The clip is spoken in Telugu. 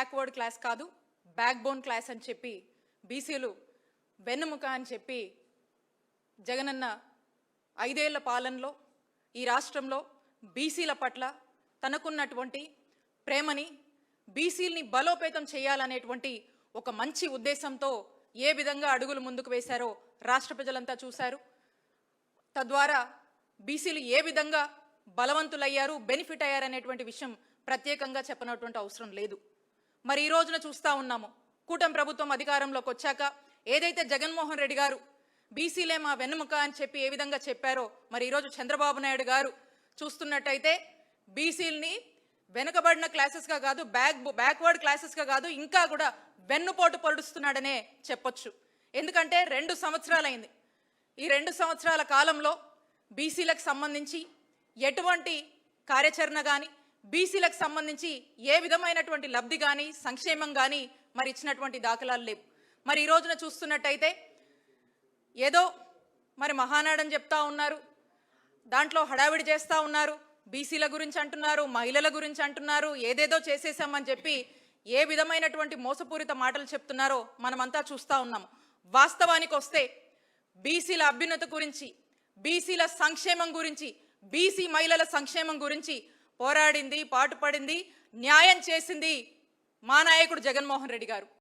బ్యాక్వర్డ్ క్లాస్ కాదు, బ్యాక్ బోన్ క్లాస్ అని చెప్పి, బీసీలు వెన్నుముక అని చెప్పి జగనన్న 5 ఏళ్ల పాలనలో ఈ రాష్ట్రంలో బీసీల పట్ల తనకున్నటువంటి ప్రేమని, బీసీల్ని బలోపేతం చేయాలనేటువంటి ఒక మంచి ఉద్దేశంతో ఏ విధంగా అడుగులు ముందుకు వేశారో రాష్ట్ర ప్రజలంతా చూశారు. తద్వారా బీసీలు ఏ విధంగా బలవంతులయ్యారు, బెనిఫిట్ అయ్యారనేటువంటి విషయం ప్రత్యేకంగా చెప్పనటువంటి అవసరం లేదు. మరి ఈ రోజున చూస్తూ ఉన్నాము, కూటమి ప్రభుత్వం అధికారంలోకి వచ్చాక ఏదైతే జగన్మోహన్ రెడ్డి గారు బీసీలే మా వెన్నుముక అని చెప్పి ఏ విధంగా చెప్పారో, మరి ఈరోజు చంద్రబాబు నాయుడు గారు చూస్తున్నట్టయితే బీసీలని వెనుకబడిన క్లాసెస్గా కాదు, బ్యాక్వర్డ్ క్లాసెస్గా కాదు, ఇంకా కూడా వెన్నుపోటు పొడుస్తున్నాడనే చెప్పొచ్చు. ఎందుకంటే 2 సంవత్సరాలైంది. ఈ 2 సంవత్సరాల కాలంలో బీసీలకు సంబంధించి ఎటువంటి కార్యాచరణ కానీ, బీసీలకు సంబంధించి ఏ విధమైనటువంటి లబ్ధి కానీ, సంక్షేమం కానీ మరి ఇచ్చినటువంటి దాఖలాలు లేవు. మరి ఈ రోజున చూస్తున్నట్టయితే ఏదో మరి మహానాడని చెప్తా ఉన్నారు, దాంట్లో హడావిడి చేస్తూ ఉన్నారు, బీసీల గురించి అంటున్నారు, మహిళల గురించి అంటున్నారు, ఏదేదో చేసేసామని చెప్పి ఏ విధమైనటువంటి మోసపూరిత మాటలు చెప్తున్నారో మనమంతా చూస్తూ ఉన్నాము. వాస్తవానికి వస్తే బీసీల అభ్యున్నతి గురించి, బీసీల సంక్షేమం గురించి, బీసీ మహిళల సంక్షేమం గురించి పోరాడింది, పాటుపడింది, న్యాయం చేసింది మా నాయకుడు జగన్మోహన్ రెడ్డి గారు.